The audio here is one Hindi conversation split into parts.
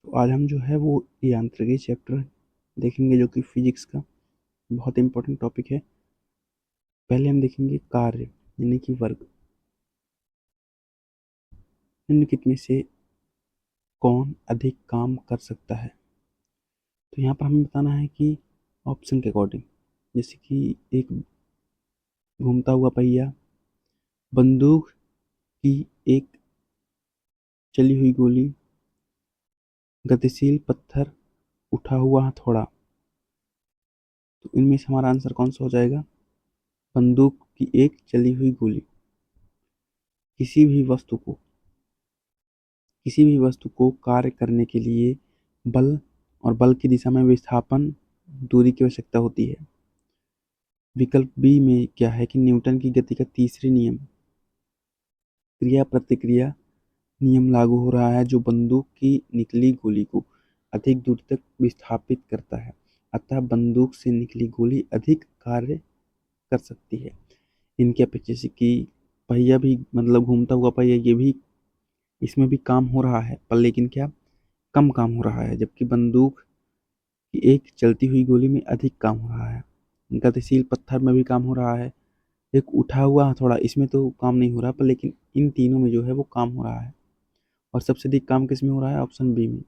तो आज हम जो है वो यांत्रिकी चैप्टर देखेंगे, जो कि फिजिक्स का बहुत इंपॉर्टेंट टॉपिक है। पहले हम देखेंगे कार्य यानी कि वर्क। निम्नलिखित में से कौन अधिक काम कर सकता है? तो यहाँ पर हमें बताना है कि ऑप्शन के अकॉर्डिंग, जैसे कि एक घूमता हुआ पहिया, बंदूक की एक चली हुई गोली, गतिशील पत्थर, उठा हुआ हथौड़ा। तो इनमें से हमारा आंसर कौन सा हो जाएगा? बंदूक की एक चली हुई गोली। किसी भी वस्तु को किसी भी वस्तु को कार्य करने के लिए बल और बल की दिशा में विस्थापन दूरी की आवश्यकता होती है। विकल्प बी में क्या है कि न्यूटन की गति का तीसरी नियम, क्रिया प्रतिक्रिया नियम लागू हो रहा है, जो बंदूक की निकली गोली को अधिक दूर तक विस्थापित करता है। अतः बंदूक से निकली गोली अधिक कार्य कर सकती है। इनके अपेक्षा से कि पहिया भी, मतलब घूमता हुआ पहिया, ये भी, इसमें भी काम हो रहा है, पर लेकिन क्या, कम काम हो रहा है, जबकि बंदूक की एक चलती हुई गोली में अधिक काम हो रहा है। गतिशील पत्थर में भी काम हो रहा है। एक उठा हुआ हथौड़ा, इसमें तो काम नहीं हो रहा, पर लेकिन इन तीनों में जो है वो काम हो रहा है। और सबसे अधिक काम किस में हो रहा है? ऑप्शन बी में।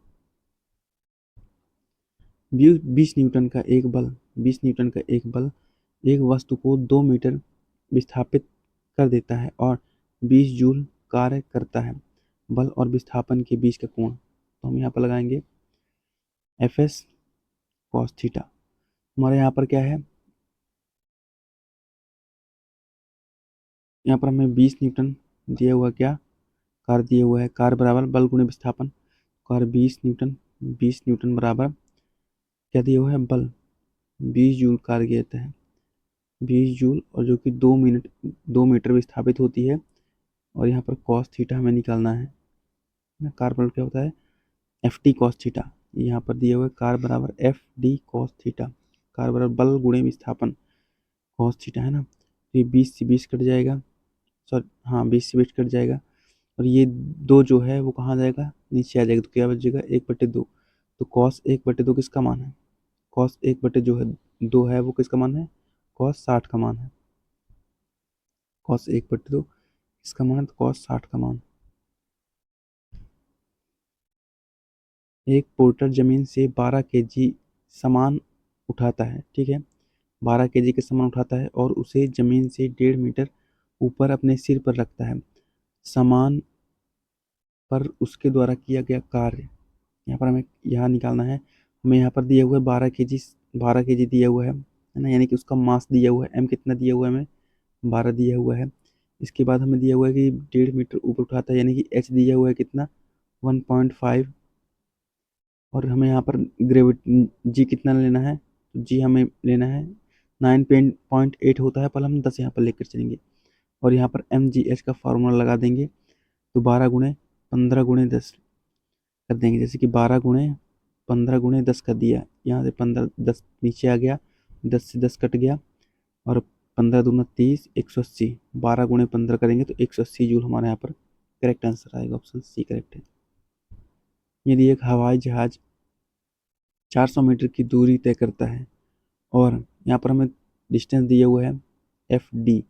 20 न्यूटन का एक बल एक वस्तु को 2 मीटर विस्थापित कर देता है और 20 जूल कार्य करता है। बल और विस्थापन के बीच का कोण, तो हम यहाँ पर लगाएंगे एफ एस कॉस थीटा। हमारे यहाँ पर क्या है? यहाँ पर हमें 20 न्यूटन दिया हुआ, क्या कार्य दिया हुआ है? कार्य बराबर बल गुणे विस्थापन। कार्य 20 न्यूटन, 20 न्यूटन बराबर क्या दिया हुआ है? बल। 20 जूल कार्य देता है, 20 जूल, और जो कि 2 मीटर विस्थापित होती है। और यहाँ पर कॉस थीटा हमें निकालना है ना। कार्य बल क्या होता है? F T cos theta. यहाँ पर दिया हुआ है कार्य बराबर एफ डी कॉस थीटा। कार्य बराबर बल गुणे विस्थापन कॉस थीटा, है ना। तो ये 20 से 20 कट जाएगा, सॉरी हाँ, 20 से 20 कट जाएगा। और ये दो जो है वो कहाँ जाएगा? नीचे आ जाएगा। तो क्या बचेगा? 1/2। तो कॉस 1/2 किसका मान है? कॉस 1/2 जो है 2 है, वो किसका मान है? कॉस 60 का मान है। कॉस 1/2 किसका मान है? तो कॉस 60 का मान। एक पोर्टर जमीन से 12 kg सामान उठाता है, ठीक है। 12 kg के सामान उठाता है और उसे जमीन से 1.5 मीटर ऊपर अपने सिर पर रखता है। सामान पर उसके द्वारा किया गया कार्य, यहाँ पर हमें यहाँ निकालना है। हमें यहाँ पर दिया हुआ है 12 kg, 12 kg दिया हुआ है ना, यानी कि उसका मास दिया हुआ है। एम कितना दिया हुआ है हमें? 12 दिया हुआ है। इसके बाद हमें दिया हुआ है कि 1.5 मीटर ऊपर उठाता है, यानी कि एच दिया हुआ है कितना? 1.5। और हमें यहाँ पर ग्रेविटी जी कितना लेना है? तो जी हमें लेना है 9.8 होता है, पर हम 10 यहाँ पर लेकर चलेंगे। और यहाँ पर एम जी एच का फार्मूला लगा देंगे। तो 12 × 15 × 10 कर देंगे, जैसे कि 12 × 15 × 10 कर दिया। यहाँ से 15, 10 नीचे आ गया, 10 से 10 कट गया, और 15 × 2 = 30, 180। 12 × 15 करेंगे तो 180 जूल हमारे यहाँ पर करेक्ट आंसर आएगा। ऑप्शन सी करेक्ट है। यदि एक हवाई जहाज 400 मीटर की दूरी तय करता है, और यहाँ पर हमें डिस्टेंस दिया हुआ है एफ डी,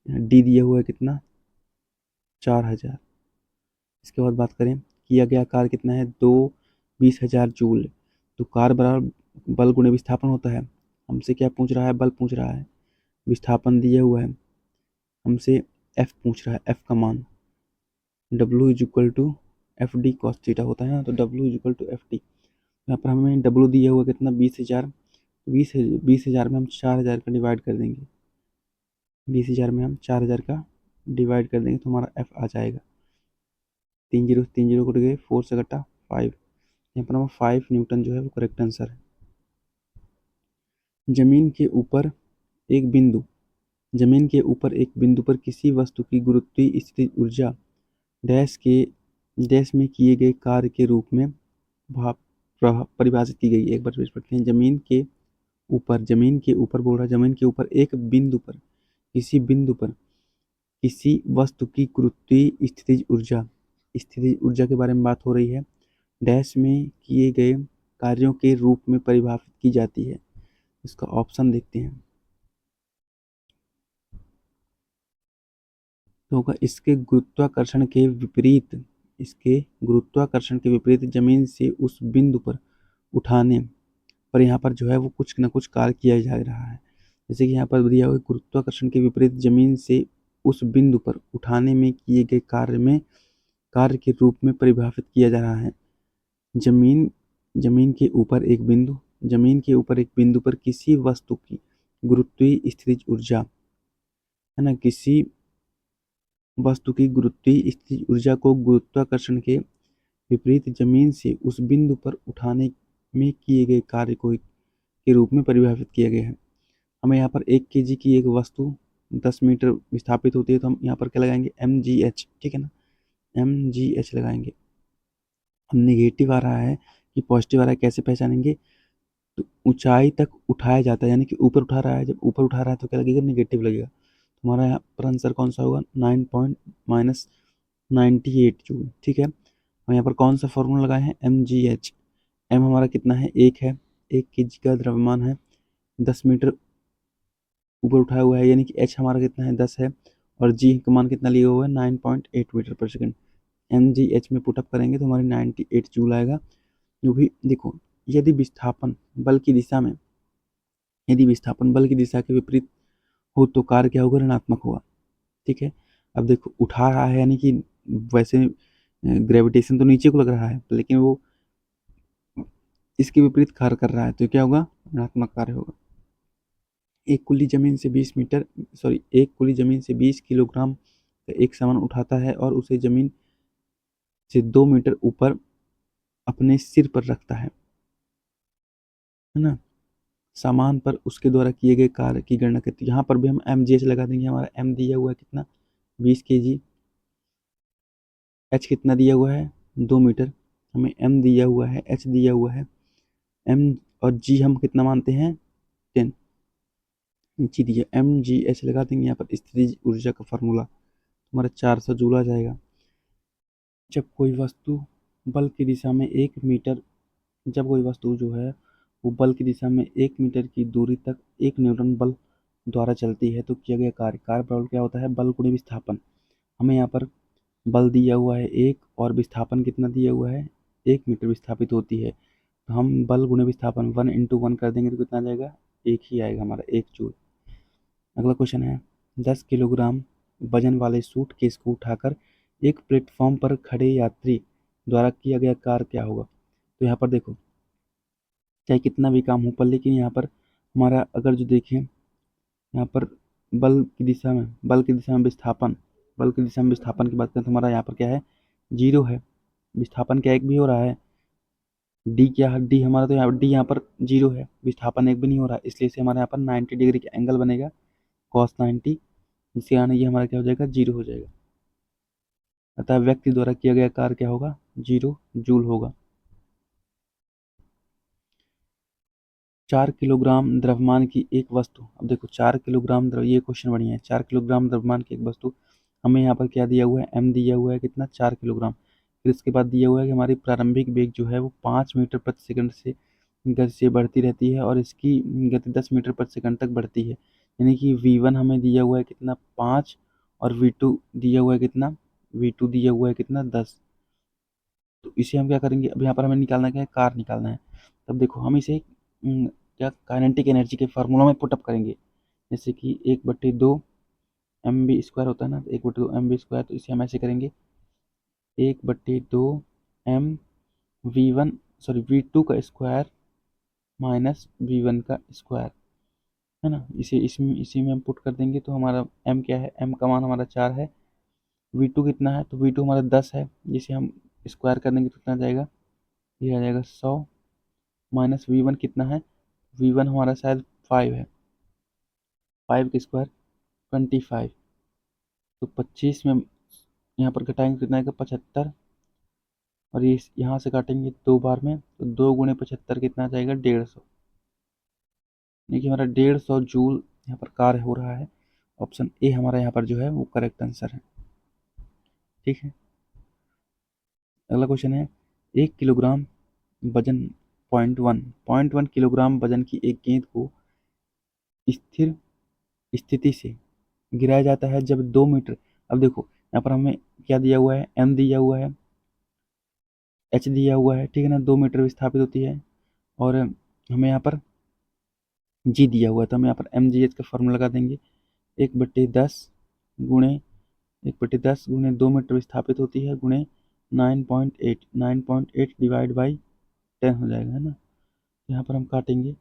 डी दिया हुआ है कितना? 4000। इसके बाद बात करें, किया गया कार्य कितना है? 20,000 जूल। तो कार्य बराबर बल गुणे विस्थापन होता है। हमसे क्या पूछ रहा है? बल पूछ रहा है। विस्थापन दिया हुआ है, हमसे एफ पूछ रहा है, एफ का मान W = FD cos थीटा होता है ना। तो W = FD। यहाँ पर हमें W दिया हुआ कितना? 20,000। 20,000 में हम 4,000 का डिवाइड कर देंगे। 20,000 में हम 4,000 का डिवाइड कर देंगे तो हमारा एफ आ जाएगा। 3 0 कट गए, 4 से कटा 5। यहाँ पर हमारा 5 न्यूटन जो है वो करेक्ट आंसर है। जमीन के ऊपर एक बिंदु जमीन के ऊपर एक बिंदु पर किसी वस्तु की गुरुत्वीय स्थिति ऊर्जा डैश के डैश में किए गए कार्य के रूप में परिभाषित की गई। एक बार फिर पढ़ते हैं। जमीन के ऊपर बोल रहा है, जमीन के ऊपर एक बिंदु पर किसी वस्तु की गुरुत्वीय स्थितिज ऊर्जा के बारे में बात हो रही है। डैश में किए गए कार्यों के रूप में परिभाषित की जाती है। इसका ऑप्शन देखते हैं। तो होगा इसके गुरुत्वाकर्षण के विपरीत जमीन से उस बिंदु पर उठाने पर यहाँ पर जो है वो कुछ न कुछ कार्य किया जा रहा है। जैसे कि यहाँ पर दिया हुआ है, गुरुत्वाकर्षण के विपरीत जमीन से उस बिंदु पर उठाने में किए गए कार्य के रूप में परिभाषित किया जा रहा है। जमीन जमीन के ऊपर एक बिंदु पर किसी वस्तु की गुरुत्वीय स्थितिज ऊर्जा, है ना, किसी वस्तु की गुरुत्वीय स्थितिज ऊर्जा को गुरुत्वाकर्षण के विपरीत जमीन से उस बिंदु पर उठाने में किए गए कार्य को के रूप में परिभाषित किया गया है। हमें यहाँ पर 1 kg की एक वस्तु 10 मीटर विस्थापित होती है, तो हम यहाँ पर क्या लगाएंगे, mgh, ठीक है ना, mgh लगाएंगे। हम नेगेटिव आ रहा है कि पॉजिटिव आ रहा है, कैसे पहचानेंगे, तो ऊंचाई तक उठाया जाता है, यानी कि ऊपर उठा रहा है, जब ऊपर उठा रहा है तो क्या लगेगा, नेगेटिव लगेगा। हमारा यहाँ पर आंसर कौन सा होगा, 9 पॉइंट माइनस 98 जूल, ठीक है। हम यहाँ पर कौन सा फॉर्मूला लगाए हैं, mgh। m हमारा कितना है, 1 है, 1 kg का द्रव्यमान है, 10 मीटर ऊपर उठाया हुआ है, यानी कि h हमारा कितना है, 10 है, और g का मान कितना लिया हुआ है, 9.8 मीटर पर सेकंड। mgh में पुटअप करेंगे तो हमारी 98 जूल आएगा। जो भी देखो, यदि विस्थापन बल की दिशा में यदि विस्थापन बल की दिशा के विपरीत हो तो कार्य क्या होगा, ऋणात्मक होगा, ठीक है। अब देखो, उठा रहा है यानी कि वैसे ग्रेविटेशन तो नीचे को लग रहा है, लेकिन वो इसके विपरीत कार्य कर रहा है, तो क्या होगा, ऋणात्मक कार्य होगा। एक कुली जमीन से 20 किलोग्राम का एक सामान उठाता है और उसे जमीन से 2 मीटर ऊपर अपने सिर पर रखता है ना। सामान पर उसके द्वारा किए गए कार्य की गणना करती है। यहाँ पर भी हम mgh लगा देंगे। हमारा m दिया हुआ है कितना, 20 kg, h कितना दिया हुआ है, 2 मीटर, हमें m दिया हुआ है, h दिया हुआ है, m और g हम कितना मानते हैं, 10, जी दिया, mgh लगा देंगे। यहाँ पर स्थितिज ऊर्जा का फॉर्मूला हमारा 400 जूल आ जाएगा। जब कोई वस्तु बल की दिशा में 1 मीटर जब कोई वस्तु जो है वो बल की दिशा में 1 मीटर की दूरी तक 1 न्यूटन बल द्वारा चलती है तो किया गया कार्य बल क्या होता है, बल गुणे विस्थापन। हमें यहाँ पर बल दिया हुआ है 1 और विस्थापन कितना दिया हुआ है, 1 मीटर विस्थापित होती है, तो हम बल गुणे विस्थापन 1 × 1 कर देंगे तो कितना आ जाएगा, 1 ही आएगा हमारा, 1 जूल। अगला क्वेश्चन है, 10 किलोग्राम वजन वाले सूटकेस को उठाकर एक प्लेटफॉर्म पर खड़े यात्री द्वारा किया गया कार्य क्या होगा। तो यहाँ पर देखो, चाहे कितना भी काम हो पर, लेकिन यहाँ पर हमारा अगर जो देखें, यहाँ पर बल की दिशा में विस्थापन की बात करें तो हमारा यहाँ पर क्या है, 0 है। विस्थापन क्या एक भी हो रहा है, डी हमारा, तो यहाँ डी यहाँ पर 0 है, विस्थापन एक भी नहीं हो रहा है, इसलिए से हमारे यहाँ पर 90 डिग्री का एंगल बनेगा, cos 90, जिसके कारण ये हमारा क्या हो जाएगा, 0 हो जाएगा। अतः व्यक्ति द्वारा किया गया कार्य क्या होगा, 0 जूल होगा। 4 किलोग्राम द्रव्यमान की एक वस्तु, अब देखो 4 किलोग्राम ये क्वेश्चन बढ़िया है। 4 किलोग्राम द्रव्यमान की एक वस्तु, हमें यहाँ पर क्या दिया हुआ है, m दिया हुआ है कितना, 4 किलोग्राम। फिर इसके बाद दिया हुआ है कि हमारी प्रारंभिक वेग जो है वो 5 मीटर प्रति सेकंड से गति से बढ़ती रहती है और इसकी गति 10 मीटर प्रति सेकंड तक बढ़ती है। यानी कि v1 हमें दिया हुआ है कितना, 5, और v2 दिया हुआ है कितना, 10। तो इसे हम क्या करेंगे, अब यहाँ पर हमें निकालना क्या है, कार निकालना है। तब देखो हम इसे क्या काइनेटिक एनर्जी के फार्मूला में पुटअप करेंगे। जैसे कि 1/2 mv² होता है ना, 1/2 mv², तो इसे हम ऐसे करेंगे, 1/2 m v2 का स्क्वायर माइनस v1 का स्क्वायर, है ना। इसी में हम पुट कर देंगे तो हमारा m क्या है, m का मान हमारा 4 है, v2 कितना है, तो v2 हमारा 10 है, जिसे हम स्क्वायर कर देंगे तो कितना आ जाएगा, ये आ जाएगा 100, माइनस v1 कितना है, v1 हमारा शायद 5 है, 5 का स्क्वायर 25, तो 25 में यहाँ पर घटाएंगे कितना आएगा, 75, और ये यहाँ से काटेंगे 2 बार में, तो 2 × 75 कितना आ जाएगा, 150। देखिए हमारा 150 जूल यहाँ पर कार्य हो रहा है। ऑप्शन ए हमारा यहाँ पर जो है वो करेक्ट आंसर है, ठीक है। अगला क्वेश्चन है, 1 किलोग्राम वजन 0.1 किलोग्राम वजन की एक गेंद को स्थिर स्थिति से गिराया जाता है जब 2 मीटर। अब देखो यहाँ पर हमें क्या दिया हुआ है, एम दिया हुआ है, एच दिया हुआ है, ठीक है ना, 2 मीटर विस्थापित होती है, और हमें यहाँ पर जी दिया हुआ है, तो हम यहाँ पर एम जी एच का फॉर्मूला लगा देंगे। 1/10 गुणे 2 मीटर विस्थापित होती है गुणे 9.8 डिवाइड बाई 10 हो जाएगा, है ना। यहाँ पर हम काटेंगे,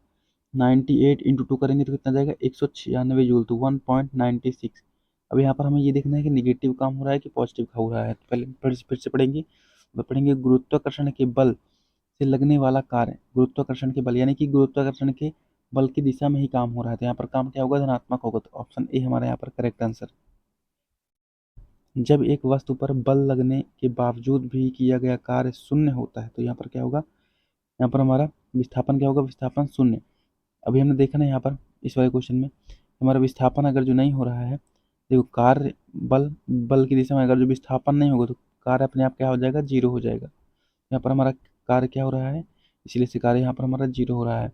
98 इंटू 2 करेंगे तो कितना जाएगा, 196 जूल, तो 1.96। अब यहाँ पर हमें ये देखना है कि निगेटिव काम हो रहा है कि पॉजिटिव काम हो रहा है। तो पहले फिर से पढ़ेंगे, गुरुत्वाकर्षण के बल से लगने वाला कार्य, गुरुत्वाकर्षण के बल यानी कि गुरुत्वाकर्षण के बल की दिशा में ही काम हो रहा है, तो यहाँ पर काम क्या होगा, धनात्मक होगा, तो ऑप्शन ए हमारा यहाँ पर करेक्ट आंसर। जब एक वस्तु पर बल लगने के बावजूद भी किया गया कार्य शून्य होता है, तो यहाँ पर क्या होगा, यहाँ पर हमारा विस्थापन क्या होगा, विस्थापन शून्य। अभी हमने देखा ना यहाँ पर इस वाले क्वेश्चन में, हमारा विस्थापन अगर जो नहीं हो रहा है, देखो कार्य बल की दिशा में अगर जो विस्थापन नहीं होगा तो कार्य अपने आप क्या हो जाएगा, जीरो हो जाएगा। यहाँ पर हमारा कार्य क्या हो रहा है, इसलिए से कार्य यहाँ पर हमारा जीरो हो रहा है।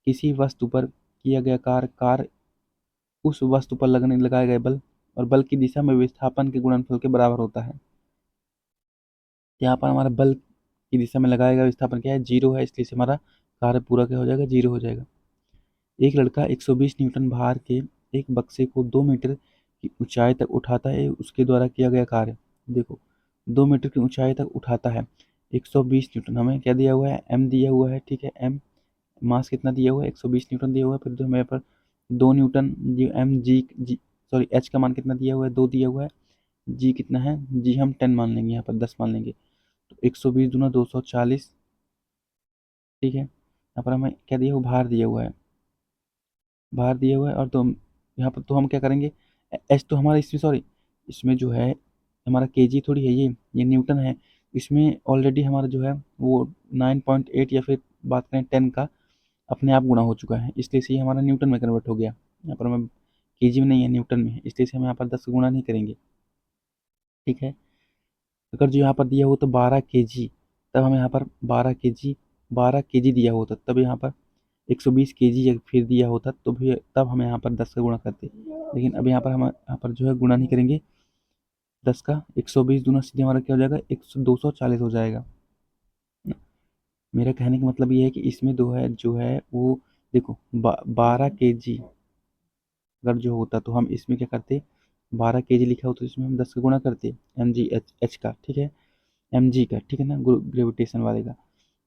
किसी वस्तु पर किया गया कार्य उस वस्तु पर लगाए गए बल और बल की दिशा में विस्थापन के गुणनफल के बराबर होता है। यहाँ पर हमारा बल की दिशा में लगाया गया विस्थापन क्या है, जीरो है, इसलिए से हमारा कार्य पूरा क्या हो जाएगा, जीरो हो जाएगा। एक लड़का 120 न्यूटन भार के एक बक्से को 2 मीटर की ऊंचाई तक उठाता है, उसके द्वारा किया गया कार्य, देखो 2 मीटर की ऊंचाई तक उठाता है, 120 न्यूटन हमें क्या दिया हुआ है, एम दिया हुआ है, ठीक है, एम मास कितना दिया हुआ है, 120 न्यूटन दिया हुआ है, फिर जो हमें पर 2 newton, G M G sorry H का मान कितना दिया हुआ है, 2 दिया हुआ है, जी कितना है, जी हम 10 मान लेंगे, यहाँ पर 10 मान लेंगे, तो 120 दूना 240, ठीक है। यहाँ पर हमें क्या दिया हुआ, भार दिया हुआ है, भार दिया हुआ है, और तो यहाँ पर तो हम क्या करेंगे, एच तो हमारा इसमें सॉरी इसमें जो है हमारा केजी थोड़ी है, ये न्यूटन है, इसमें ऑलरेडी हमारा जो है वो 9.8 या फिर बात करें 10 का अपने आप गुणा हो चुका है, इसलिए से ये हमारा न्यूटन में कन्वर्ट हो गया। यहाँ पर हमें केजी में नहीं है, न्यूटन में है, इसलिए से हम यहाँ पर 10 गुणा नहीं करेंगे, ठीक है। अगर जो यहाँ पर दिया हो तो 12 केजी, तब हम यहाँ पर 12 केजी दिया होता, तब यहाँ पर 120 केजी फिर दिया होता तो भी तब हम यहाँ पर 10 का गुणा करते, लेकिन अब यहाँ पर हम यहाँ पर जो है गुणा नहीं करेंगे 10 का, 120 दूना सीधे हमारा क्या हो जाएगा, 240 हो जाएगा। मेरा कहने का मतलब ये है कि इसमें जो है वो देखो 12 केजी अगर जो होता तो हम इसमें क्या करते, 12 केजी लिखा हो तो इसमें हम 10 का गुणा करते, एम जी एच का, ठीक है, एम जी का, ठीक है ना, ग्रेविटेशन वाले का।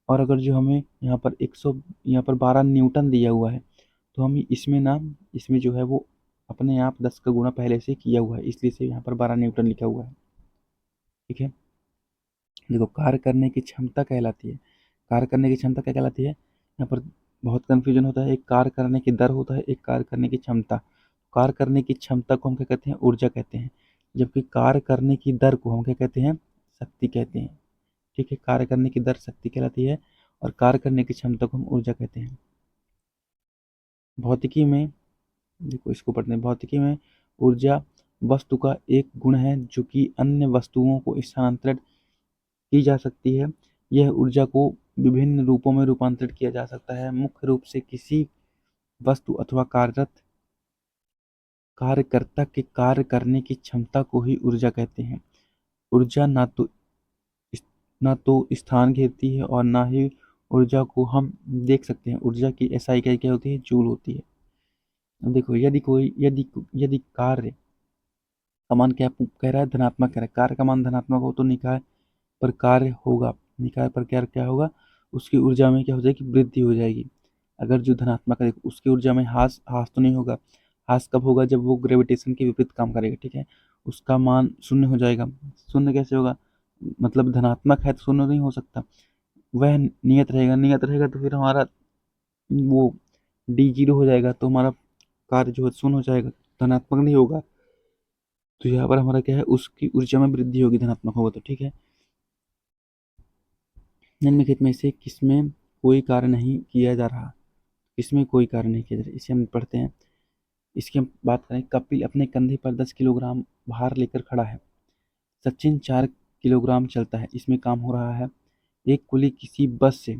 और अगर जो हमें यहाँ पर 12 न्यूटन दिया हुआ है, तो हम इसमें जो है वो अपने आप 10 का गुणा पहले से किया हुआ है, इसलिए से यहाँ पर 12 न्यूटन लिखा हुआ है, ठीक है। देखो कार्य करने की क्षमता कहलाती है, कार्य करने की क्षमता क्या कहलाती है, यहाँ पर बहुत कन्फ्यूजन होता है, एक कार्य करने की दर होता है, एक कार्य करने की क्षमता। कार्य करने की क्षमता को हम क्या कहते हैं, ऊर्जा कहते हैं, जबकि कार्य करने की दर को हम क्या कहते हैं, शक्ति कहते हैं, ठीक है। कार्य करने की दर शक्ति कहलाती है और कार्य करने की क्षमता को हम ऊर्जा कहते हैं। भौतिकी में देखो इसको पढ़ते हैं, भौतिकी में ऊर्जा वस्तु का एक गुण है जो कि अन्य वस्तुओं को स्थानांतरित की जा सकती है। यह ऊर्जा को विभिन्न रूपों में रूपांतरित किया जा सकता है, मुख्य रूप से किसी वस्तु अथवा कार्यकर्ता के कार्य करने की क्षमता को ही ऊर्जा कहते हैं। ऊर्जा ना तो स्थान घेरती है और ना ही ऊर्जा को हम देख सकते हैं। ऊर्जा की एसआई क्या होती है, जूल होती है। अब देखो यदि कार्य का मान क्या कह रहा है, धनात्मक कह रहा है, कार्य का मान धनात्मक हो तो निकाय पर कार्य होगा, निकाय पर क्या क्या होगा, उसकी ऊर्जा में क्या हो जाएगी, वृद्धि हो जाएगी। अगर जो धनात्मक है उसकी ऊर्जा में हास हास तो नहीं होगा, हास कब होगा, जब वो ग्रेविटेशन के विपरीत काम करेगा, ठीक है, उसका मान शून्य हो जाएगा। शून्य कैसे होगा, मतलब धनात्मक है तो शून्य नहीं हो सकता, वह नियत रहेगा तो फिर हमारा वो डी जीरो हो जाएगा, तो हमारा कार्य जो है शून्य हो जाएगा, धनात्मक नहीं होगा। तो यहाँ पर हमारा क्या है, उसकी ऊर्जा में वृद्धि होगी, धनात्मक होगा तो, ठीक है। निम्नलिखित में से किसमें कोई कार्य नहीं किया जा रहा, किसमें कोई कार्य नहीं किया जा रहा, इसे हम पढ़ते हैं। इसकी हम बात करें, कपिल अपने कंधे पर 10 किलोग्राम भार लेकर खड़ा है, सचिन 4 किलोग्राम चलता है, इसमें काम हो रहा है। एक कुली किसी बस से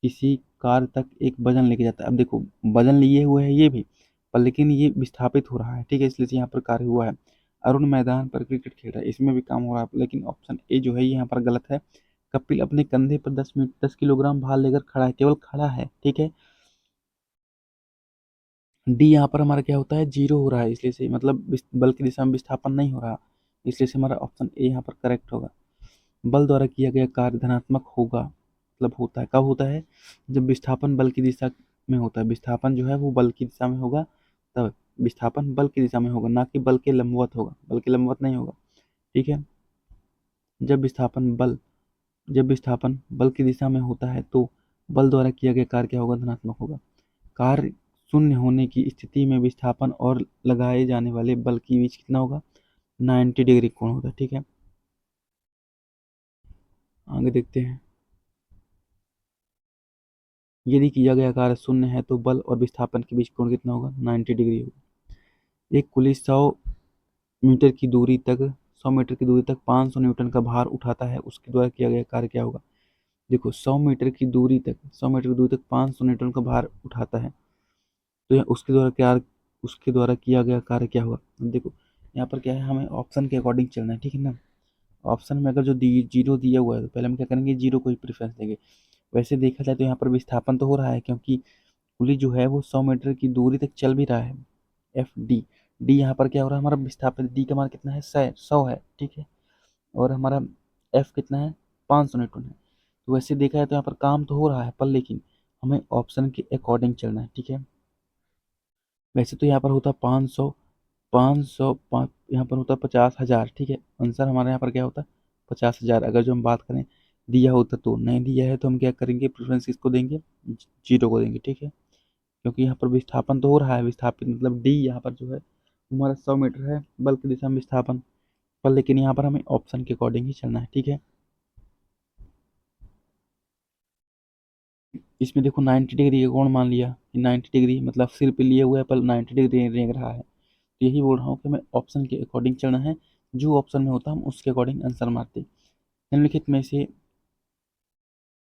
किसी कार तक एक वजन लेके जाता है। अब देखो, वजन लिए हुए है ये भी, पर लेकिन ये विस्थापित हो रहा है, ठीक है, इसलिए से यहाँ पर कार्य हुआ है। अरुण मैदान पर क्रिकेट खेल रहा है, इसमें भी काम हो रहा है, लेकिन ऑप्शन ए जो है ये यहाँ पर गलत है। कपिल अपने कंधे पर 10 किलोग्राम भार लेकर खड़ा है, केवल खड़ा है, ठीक है। डी यहाँ पर हमारा क्या होता है, जीरो हो रहा है, इसलिए से मतलब बल की दिशा में विस्थापन नहीं हो रहा, इसलिए से हमारा ऑप्शन ए यहाँ पर करेक्ट होगा। बल द्वारा किया गया कार्य धनात्मक होगा, मतलब होता है, कब होता है, जब विस्थापन बल की दिशा में होता है। विस्थापन जो है वो बल की दिशा में होगा, तब विस्थापन बल की दिशा में होगा, ना कि बल के लंबवत होगा, बल के लंबवत नहीं होगा, ठीक है। जब विस्थापन बल जब विस्थापन बल की दिशा में होता है तो बल द्वारा किया गया कार्य क्या होगा, धनात्मक होगा। कार्य शून्य होने की स्थिति में विस्थापन और लगाए जाने वाले बल के बीच कितना होगा, 90 डिग्री कोण होगा, ठीक है। आगे देखते हैं। यदि किया गया कार्य शून्य है तो बल और विस्थापन के बीच कोण कितना होगा, 90 डिग्री होगा। एक कुली 100 मीटर की दूरी तक 500 न्यूटन का भार उठाता है, उसके द्वारा किया गया कार्य क्या होगा। देखो, 100 मीटर की दूरी तक 500 न्यूटन का भार उठाता है, तो उसके द्वारा किया गया कार्य क्या होगा। अब देखो, यहाँ पर क्या है, हमें ऑप्शन के अकॉर्डिंग चलना है, ठीक है ना। ऑप्शन में अगर जो जीरो दिया हुआ है तो पहले हम क्या करेंगे, जीरो को ही प्रेफरेंस देंगे। वैसे देखा जाए तो यहाँ पर विस्थापन तो हो रहा है, क्योंकि पुली जो है वो 100 मीटर की दूरी तक चल भी रहा है। एफ डी डी यहाँ पर क्या हो रहा है, हमारा विस्थापन डी का मान कितना है, 100 है, ठीक है। और हमारा एफ कितना है, 500 न्यूटन है। तो वैसे देखा जाए तो यहाँ पर काम तो हो रहा है, पर लेकिन हमें ऑप्शन के अकॉर्डिंग चलना है, ठीक है। वैसे तो यहाँ पर होता 500, 500 यहाँ पर होता 50,000, ठीक है। आंसर हमारा यहाँ पर क्या होता, 50,000। अगर जो हम बात करें दिया होता तो, नहीं दिया है तो हम क्या करेंगे, प्रेफरेंस किसको देंगे, जीरो को देंगे, ठीक है। क्योंकि यहाँ पर विस्थापन तो हो रहा है, विस्थापित मतलब डी यहाँ पर जो है हमारा 100 मीटर है, बल की दिशा में विस्थापन, पर लेकिन यहाँ पर हमें ऑप्शन के अकॉर्डिंग ही चलना है, ठीक है। इसमें देखो 90 डिग्री का कोण मान लिया, 90 डिग्री मतलब सिर पे लिए हुआ है, पर 90 डिग्री रेंग रहा है, तो यही बोल रहा हूँ कि हमें ऑप्शन के अकॉर्डिंग चलना है। जो ऑप्शन में होता है हम उसके अकॉर्डिंग आंसर मारते। निम्नलिखित में से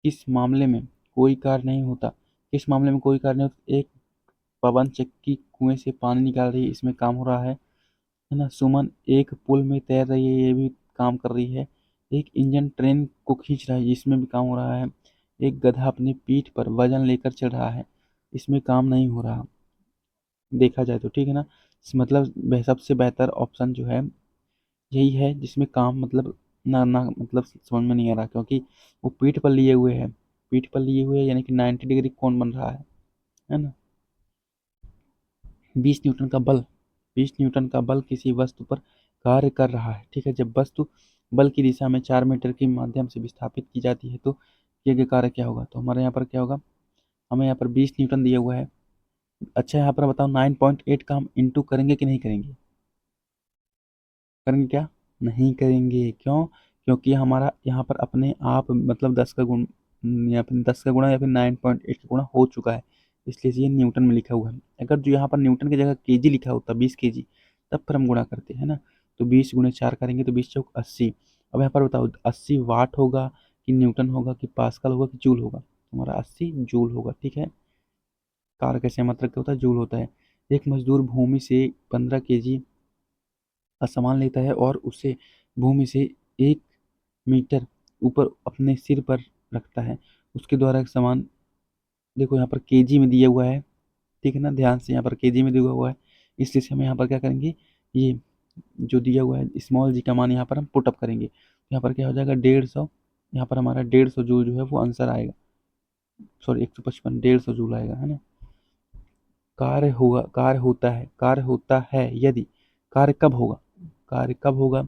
किस मामले में कोई कार्य नहीं होता, किस मामले में कोई कार्य नहीं होता, एक पवन चक्की कुएं से पानी निकाल रही है, इसमें काम हो रहा है ना। सुमन एक पुल में तैर रही है, ये भी काम कर रही है। एक इंजन ट्रेन को खींच रहा है, इसमें भी काम हो रहा है। एक गधा अपनी पीठ पर वजन लेकर चल रहा है, इसमें काम नहीं हो रहा, देखा जाए तो, ठीक है ना। मतलब सबसे बेहतर ऑप्शन जो है यही है, जिसमें काम मतलब ना मतलब समझ में नहीं आ रहा, क्योंकि वो पीठ पर लिए हुए है, पीठ पर लिए हुए है, यानी कि 90 डिग्री कौन बन रहा है ना। 20 न्यूटन का बल 20 न्यूटन का बल किसी वस्तु पर कार्य कर रहा है, ठीक है। जब वस्तु बल की दिशा में 4 मीटर के माध्यम से विस्थापित की जाती है तो किया गया कार्य क्या होगा, तो हमारे यहाँ पर क्या होगा, हमें यहाँ पर 20 न्यूटन दिया हुआ है। अच्छा, यहाँ पर बताओ 9.8 का हम इंटू करेंगे कि नहीं करेंगे, करेंगे क्या, नहीं करेंगे, क्यों, क्योंकि हमारा यहाँ पर अपने आप मतलब 10 का गुण, या फिर 10 का गुणा या फिर 9.8 का गुणा हो चुका है, इसलिए ये न्यूटन में लिखा हुआ है। अगर जो यहाँ पर न्यूटन की जगह केजी लिखा होता, 20 केजी, तब पर हम गुणा करते हैं ना। तो 20 × 4 करेंगे तो 20 × 4 = 80। अब यहाँ पर बताओ 80 वाट होगा कि न्यूटन होगा कि पास्कल होगा कि जूल होगा, तो हमारा 80 जूल होगा, ठीक है। कार कैसे मतलब क्या होता है, जूल होता है। एक मजदूर भूमि से 15 केजी का सामान लेता है और उसे भूमि से 1 मीटर ऊपर अपने सिर पर रखता है, उसके द्वारा एक सामान, देखो यहाँ पर केजी में दिया हुआ है, ठीक है ना, ध्यान से यहाँ पर केजी में दिया हुआ है, इसलिए से हम यहाँ पर क्या करेंगे, ये जो दिया हुआ है स्मॉल जी का मान यहाँ पर हम पुटअप करेंगे, तो यहाँ पर क्या हो जाएगा 150, यहाँ पर हमारा 150 जूल जो है वो आंसर आएगा, सॉरी 155, 150 जूल आएगा, है ना। कार्य होता है यदि, कार्य कब होगा, कार्य कब होगा,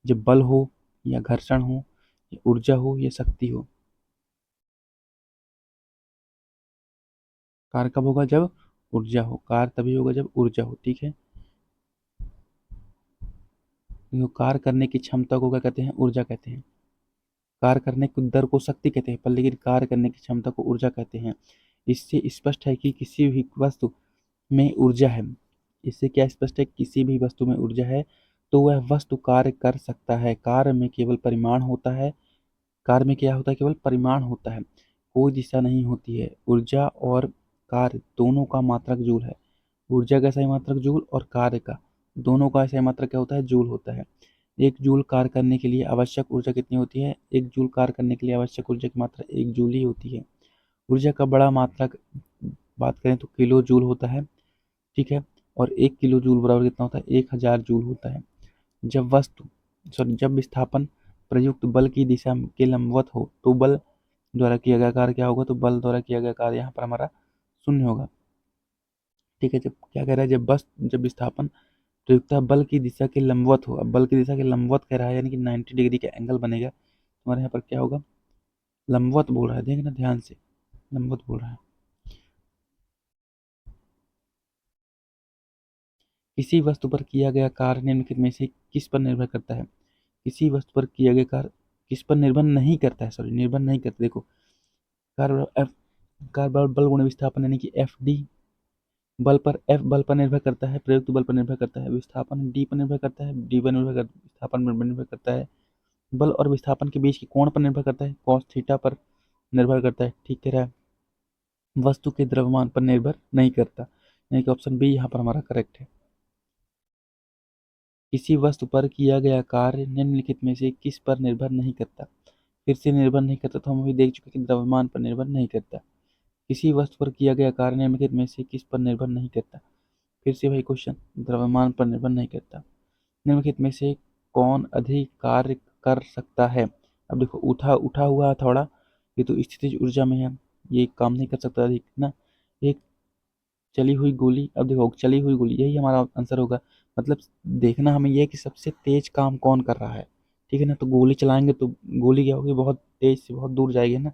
जब बल हो या घर्षण हो या ऊर्जा हो या शक्ति हो। कार्य कब होगा, जब ऊर्जा हो, कार्य तभी होगा जब ऊर्जा हो, ठीक है। देखो, कार्य करने की क्षमता को क्या कहते हैं, ऊर्जा कहते हैं। कार्य करने की दर को शक्ति कहते हैं, पर लेकिन कार्य करने की क्षमता को ऊर्जा कहते हैं। इससे स्पष्ट है कि किसी भी वस्तु में ऊर्जा है, इससे क्या स्पष्ट है, किसी भी वस्तु में ऊर्जा है तो वह वस्तु कार्य कर सकता है। कार्य में केवल परिमाण होता है, कार्य में क्या होता है, केवल परिमाण होता है, कोई दिशा नहीं होती है। ऊर्जा और कार्य दोनों का मात्रक जूल है। ऊर्जा का सही मात्रक जूल और कार्य का दोनों का सही मात्रक क्या होता है, जूल होता है। एक जूल कार्य करने के लिए आवश्यक ऊर्जा कितनी होती है, एक जूल कार्य करने के लिए आवश्यक ऊर्जा की मात्रा एक जूल ही होती है। ऊर्जा का बड़ा मात्रक बात करें तो किलो जूल होता है, ठीक है। और 1 किलो जूल बराबर कितना होता है, 1000 जूल होता है। जब वस्तु जब विस्थापन प्रयुक्त बल की दिशा के लंबवत हो तो बल द्वारा किया गया कार्य क्या होगा, तो बल द्वारा किया गया कार्य यहाँ पर हमारा शून्य होगा, ठीक है। जब क्या कह रहा है, जब विस्थापन प्रयुक्त बल की दिशा के लंबवत हो, अब बल की दिशा के लंबवत कह रहा है यानी कि 90 डिग्री का एंगल बनेगा, हमारे यहाँ पर क्या होगा, लंबवत बोल रहा है, देखना ध्यान से, लंबवत बोल रहा है। किसी वस्तु पर किया गया कार्य निम्नलिखित में से किस पर निर्भर करता है, किसी वस्तु पर किया गया कार्य किस पर निर्भर नहीं करता है, सॉरी निर्भर नहीं करता, देखो कार्य एफ, कार्य बल बल गुणा विस्थापन यानी कि एफ डी, एफ बल पर निर्भर करता है, प्रयुक्त बल पर निर्भर करता है, विस्थापन डी पर निर्भर करता है, डी पर निर्भर करता है, विस्थापन पर निर्भर करता है, बल और विस्थापन के बीच के कोण पर निर्भर करता है, कॉस थीटा पर निर्भर करता है, ठीक कह रहा है। वस्तु के द्रव्यमान पर निर्भर नहीं करता, यानी कि ऑप्शन बी यहाँ पर हमारा करेक्ट है। किसी वस्तु पर किया गया कार्य निम्नलिखित में से किस पर निर्भर नहीं करता, फिर से निर्भर नहीं करता, तो हम अभी देख चुके कि द्रव्यमान पर निर्भर नहीं करता। किसी वस्तु पर किया गया कार्य निम्नलिखित में से किस पर निर्भर नहीं करता, फिर से वही क्वेश्चन, द्रव्यमान पर निर्भर नहीं करता। निम्नलिखित में से कौन अधिक कार्य कर सकता है, अब देखो उठा उठा हुआ हथौड़ा, ये तो स्थितिज ऊर्जा में है, ये काम नहीं कर सकता अधिक ना। एक चली हुई गोली, अब देखो चली हुई गोली, यही हमारा आंसर होगा। मतलब देखना हमें यह है कि सबसे तेज काम कौन कर रहा है, ठीक है ना। तो गोली चलाएंगे तो गोली क्या होगी, बहुत तेज से बहुत दूर जाएगी ना,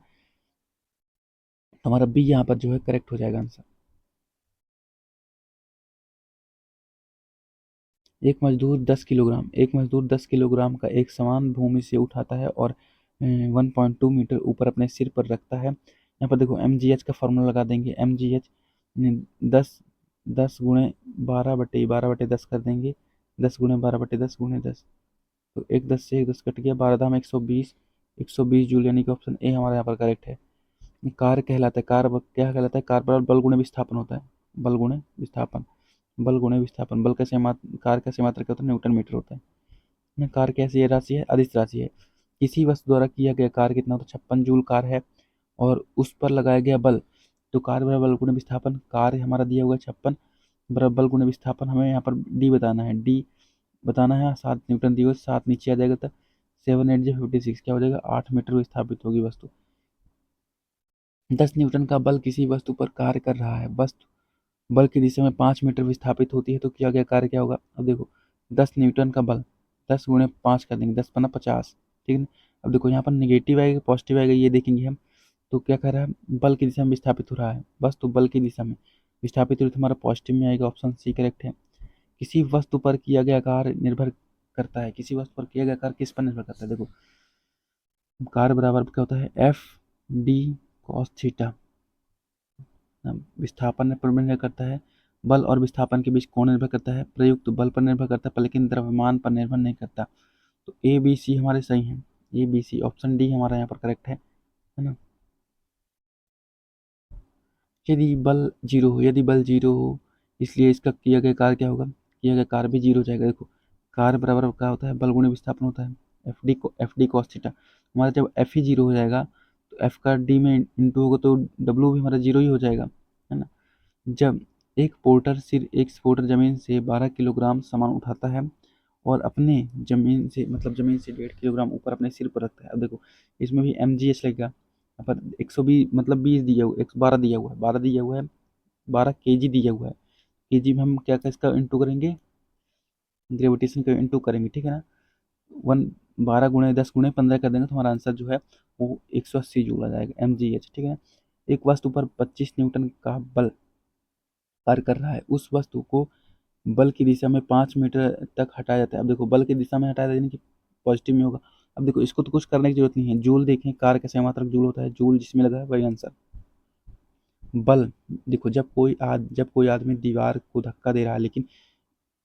तो हमारा बी यहाँ पर जो है करेक्ट हो जाएगा आंसर। एक मजदूर 10 किलोग्राम का एक सामान भूमि से उठाता है और 1.2 मीटर ऊपर अपने सिर पर रखता है। यहाँ पर देखो एम जी एच का फॉर्मूला लगा देंगे, एम जी एच 10 10 गुणे 12/10 कर देंगे, 10 गुणे 12/10 गुणे 10, तो एक 10 से एक 10 कट गया, 12 120, 120 जूल, यानी कि ऑप्शन ए हमारा यहाँ पर करेक्ट है। कार्य कहलाता है, कार्य क्या कहलाता है, कार्य बल बल गुणे विस्थापन होता है, बल गुणे विस्थापन, बल गुणे विस्थापन, बल का कार्य का मात्रक क्या होता है, न्यूटन मीटर होता है ना। कार्य कैसी है, राशि है, अदिश राशि है। किसी वस्तु द्वारा किया गया कार्य कितना होता है, 56 जूल कार्य है, और उस पर लगाया गया बल, तो कार्य बराबर बल गुणे विस्थापन, कार्य हमारा दिया हुआ है 56 बराबर बल गुणे विस्थापन, हमें यहाँ पर डी बताना है, डी बताना है, 7 न्यूटन दिया हुआ, 7 नीचे आ जाएगा तो 7 8 56 क्या हो जाएगा, 8 मीटर विस्थापित होगी वस्तु। 10 न्यूटन का बल किसी वस्तु पर कार्य कर रहा है, वस्तु बल की दिशा में 5 मीटर विस्थापित होती है, तो किया गया कार्य क्या होगा, अब देखो 10 न्यूटन का बल, 10 गुणे 5 कर देंगे, 10×5 50, ठीक है ना। अब देखो यहाँ पर निगेटिव आएगा पॉजिटिव आएगा, ये देखेंगे हम। तो क्या कर रहा है, बल की दिशा में विस्थापित हो रहा है, वस्तु बल की दिशा में विस्थापित हो रही, तो हमारा पॉजिटिव में आएगा, ऑप्शन सी करेक्ट है। किसी वस्तु पर किया गया कार्य निर्भर करता है, किसी वस्तु पर किया गया कार्य किस पर निर्भर करता है, देखो कार्य बराबर क्या होता है, एफ डी कॉस थीटा, विस्थापन पर निर्भर करता है, बल और विस्थापन के बीच कौन निर्भर करता है, प्रयुक्त बल पर निर्भर करता है, पर लेकिन द्रव्यमान पर निर्भर नहीं करता। तो ए बी सी हमारे सही हैं, A B C, option D हमारा यहाँ पर करेक्ट है ना। यदि बल जीरो हो, इसलिए इसका किया गया कार्य क्या होगा, किया गया कार्य भी जीरो हो जाएगा। देखो कार्य बराबर क्या होता है, बल गुणे विस्थापन होता है, एफ डी कॉस थीटा, हमारा जब एफ ही जीरो हो जाएगा तो एफ का डी में इंटू होगा तो डब्ल्यू भी हमारा जीरो ही हो जाएगा, है ना। जब एक पोर्टर जमीन से 12 किलोग्राम सामान उठाता है और अपने जमीन से 1.5 किलोग्राम ऊपर अपने सिर पर रखता है, अब देखो इसमें भी एम जी एच लगेगा। यहाँ पर 120 मतलब 20 दिया हुआ, 112 दिया हुआ है, 12 दिया हुआ है, 12 केजी दिया हुआ है, केजी में हम क्या इसका इंटू करेंगे, ग्रेविटेशन का इंटू करेंगे, ठीक है ना। वन 12 गुणे 10 गुणे 15 कर देंगे, तो हमारा आंसर जो है वो 180 जूल आ जाएगा, एम जी एच, ठीक है ना। एक वस्तु पर 25 न्यूटन का बल कार्य कर रहा है, उस वस्तु को बल की दिशा में 5 मीटर तक हटाया जाता है। अब देखो बल की दिशा में हटाया जाता है यानी कि पॉजिटिव में होगा। अब देखो इसको तो कुछ करने की जरूरत नहीं है, जूल देखें, कार्य का समात्रक जूल होता है, जूल जिसमें लगा है वही आंसर। बल, देखो जब कोई आदमी दीवार को धक्का दे रहा है लेकिन